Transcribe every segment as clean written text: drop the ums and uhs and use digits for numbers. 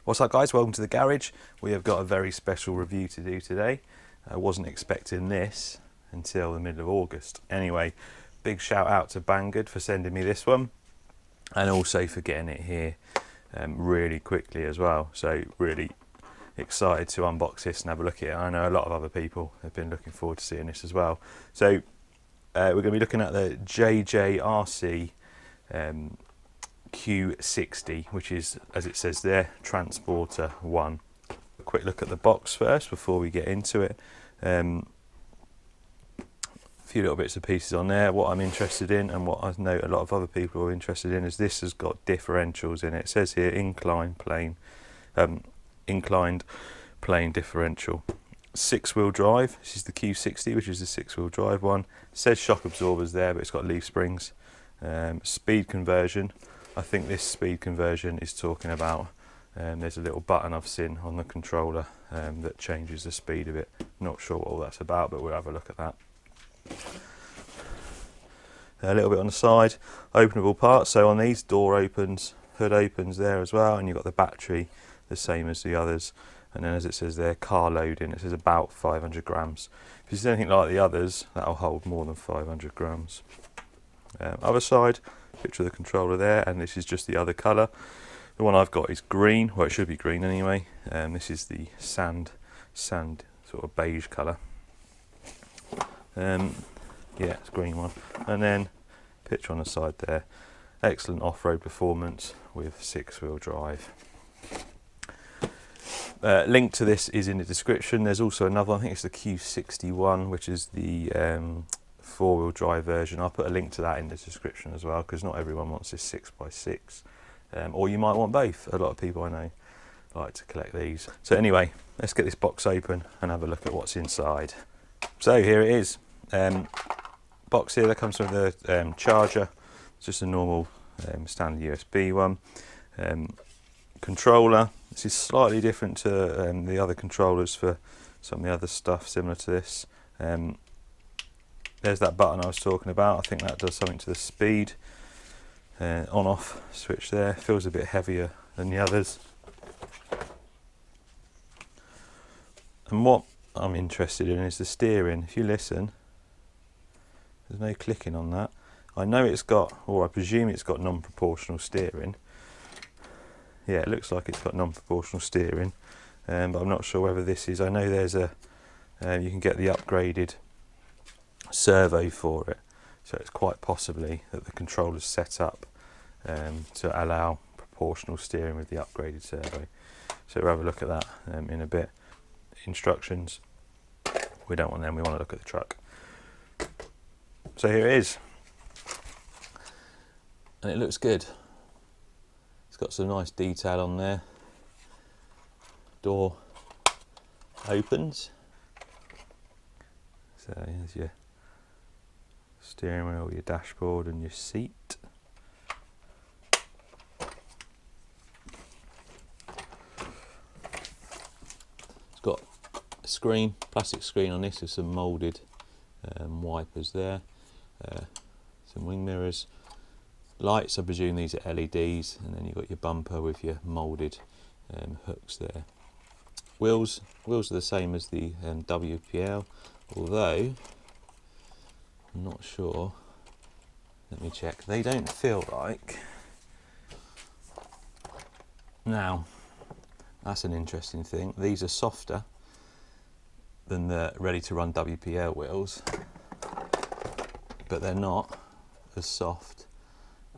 What's up guys, welcome to the garage. We have got a very special review to do today. I wasn't expecting this until the middle of August. Anyway, big shout out to Banggood for sending me this one and also for getting it here really quickly as well. So really excited to unbox this and have a look at it. I know a lot of other people have been looking forward to seeing this as well. So we're going to be looking at the JJRC Q60, which is, as it says there, Transporter 1. A quick look at the box first before we get into it. A few little bits and pieces on there. What I'm interested in, and what I know a lot of other people are interested in, is this has got differentials in it. It says here inclined plane differential. 6-wheel drive. This is the Q60, which is the 6-wheel drive one. It says shock absorbers there, but it's got leaf springs. Speed conversion. I think this speed conversion is talking about, there's a little button I've seen on the controller that changes the speed of it. Not sure what all that's about, but we'll have a look at that. A little bit on the side, openable parts. So on these, door opens, hood opens there as well, and you've got the battery the same as the others. And then as it says there, car loading, it says about 500 grams. If it's anything like the others, that'll hold more than 500 grams. Other side, picture of the controller there, and this is just the other colour. The one I've got is green, well it should be green anyway. This is the sand sort of beige colour. Yeah, it's a green one. And then picture on the side there, excellent off-road performance with 6-wheel drive. Link to this is in the description. There's also another one, I think it's the Q60 one, which is the 4-wheel drive version. I'll put a link to that in the description as well, because not everyone wants this 6x6, or you might want both. A lot of people I know like to collect these. So anyway, let's get this box open and have a look at what's inside. So here it is. Box here that comes with the charger. It's just a normal standard USB one. Controller. This is slightly different to the other controllers for some of the other stuff similar to this. There's that button I was talking about. I think that does something to the speed. On-off switch there. Feels a bit heavier than the others. And what I'm interested in is the steering. If you listen, there's no clicking on that. I know it's got, or I presume it's got non-proportional steering. Yeah, it looks like it's got non-proportional steering, but I'm not sure whether this is. I know there's a, you can get the upgraded servo for it, so it's quite possibly that the controller's set up to allow proportional steering with the upgraded servo. So we'll have a look at that in a bit. Instructions, we don't want them, we want to look at the truck. So here it is, and it looks good. It's got some nice detail on there. Door opens, so here's your steering wheel, your dashboard and your seat. It's got a screen, plastic screen on this with some moulded wipers there, some wing mirrors, lights. I presume these are LEDs, and then you've got your bumper with your moulded hooks there. Wheels are the same as the WPL, although I'm not sure. Let me check. They don't feel like. Now, that's an interesting thing. These are softer than the ready-to-run WPL wheels, but they're not as soft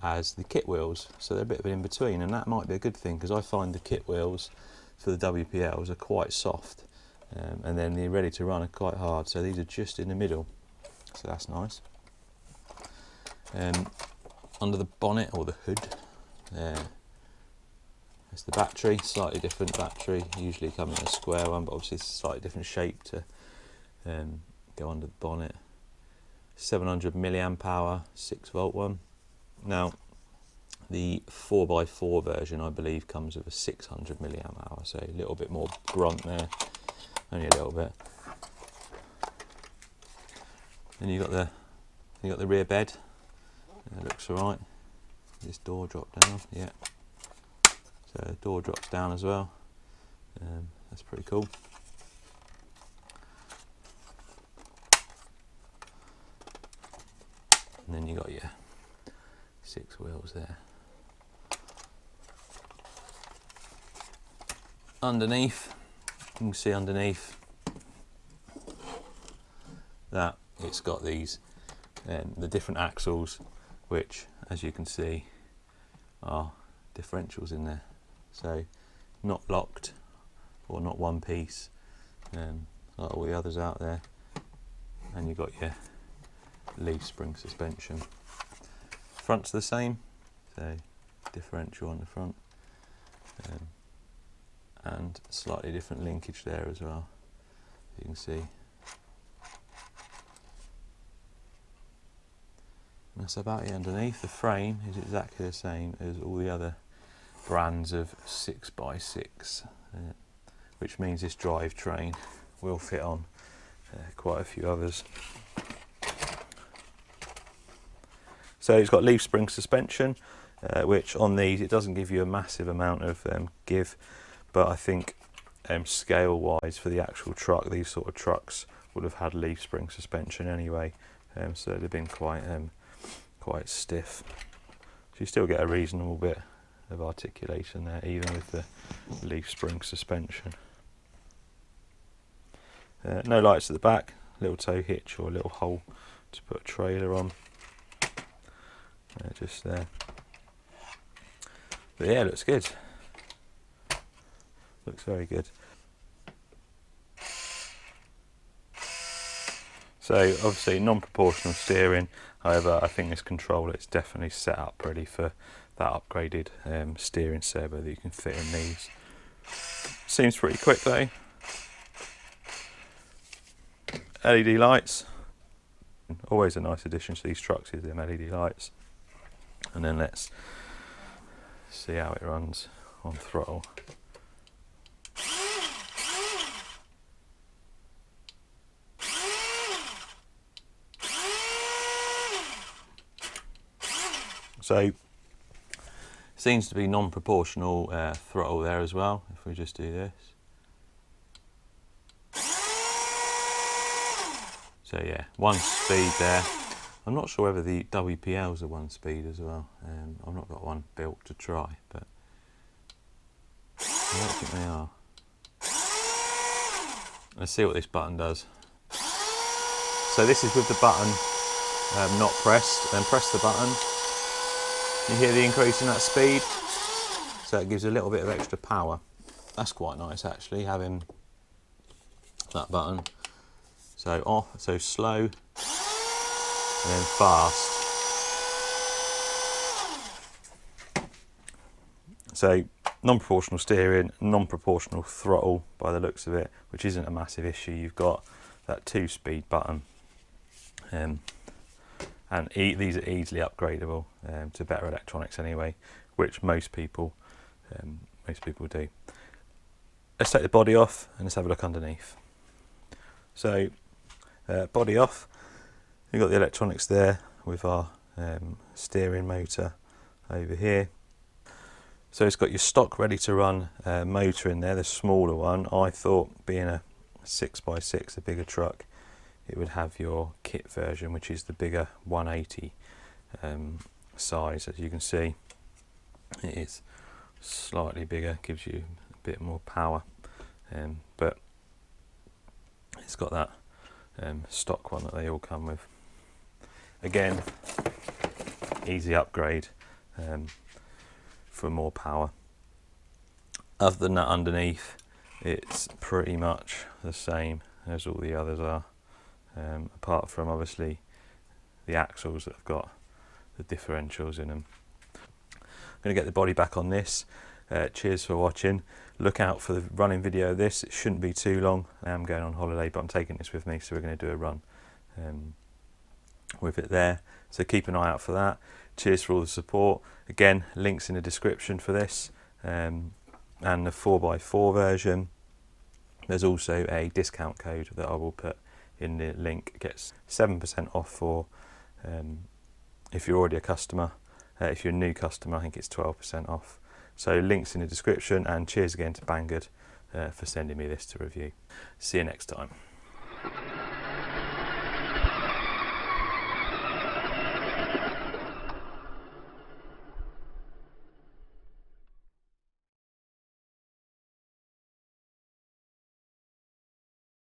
as the kit wheels, so they're a bit of an in-between, and that might be a good thing, because I find the kit wheels for the WPLs are quite soft, and then the ready-to-run are quite hard, so these are just in the middle. So that's nice. Under the bonnet, or the hood, there's the battery. Slightly different battery, usually come in a square one, but obviously it's a slightly different shape to go under the bonnet. 700 milliamp hour, 6-volt one. Now the 4x4 version I believe comes with a 600 milliamp hour, so a little bit more grunt there, only a little bit. Then you got the rear bed. It looks alright. This door drop down, yeah. So the door drops down as well. That's pretty cool. And then you got your 6 wheels there. Underneath, you can see underneath that it's got these the different axles, which, as you can see, are differentials in there. So not locked or not one piece, like all the others out there. And you've got your leaf spring suspension. Front's the same, so differential on the front, and slightly different linkage there as well, you can see. And that's about it underneath. The frame is exactly the same as all the other brands of 6x6, which means this drivetrain will fit on quite a few others. So it's got leaf spring suspension, which on these it doesn't give you a massive amount of give, but I think scale wise for the actual truck, these sort of trucks would have had leaf spring suspension anyway, so they've been quite stiff. So you still get a reasonable bit of articulation there, even with the leaf spring suspension. No lights at the back, little tow hitch or a little hole to put a trailer on, just there. But yeah, looks good. Looks very good. So obviously non-proportional steering, however I think this controller is definitely set up ready for that upgraded steering servo that you can fit in these. Seems pretty quick though. LED lights, always a nice addition to these trucks is them LED lights. And then let's see how it runs on throttle. So seems to be non-proportional throttle there as well, if we just do this. So yeah, 1 speed there. I'm not sure whether the WPLs are 1 speed as well. I've not got one built to try, but I don't think they are. Let's see what this button does. So this is with the button not pressed, then press the button. You hear the increase in that speed, so it gives a little bit of extra power. That's quite nice actually, having that button. So off, so slow, and then fast. So non-proportional steering, non-proportional throttle by the looks of it, which isn't a massive issue. You've got that 2-speed button, and these are easily upgradable to better electronics anyway, which most people do. Let's take the body off and let's have a look underneath. So body off, we've got the electronics there with our steering motor over here. So it's got your stock ready to run motor in there, the smaller one. I thought, being a 6x6, a bigger truck, it would have your kit version, which is the bigger 180 size. As you can see, it is slightly bigger, gives you a bit more power, but it's got that stock one that they all come with. Again, easy upgrade for more power. Other than that, underneath it's pretty much the same as all the others are, apart from obviously the axles that have got the differentials in them. I'm going to get the body back on this. Cheers for watching. Look out for the running video of this. It shouldn't be too long. I am going on holiday, but I'm taking this with me, so we're going to do a run with it there. So keep an eye out for that. Cheers for all the support. Again, links in the description for this, and the 4x4 version. There's also a discount code that I will put in the link. It gets 7% off for if you're already a customer. If you're a new customer, I think it's 12% off. So links in the description, and cheers again to Banggood for sending me this to review. See you next time.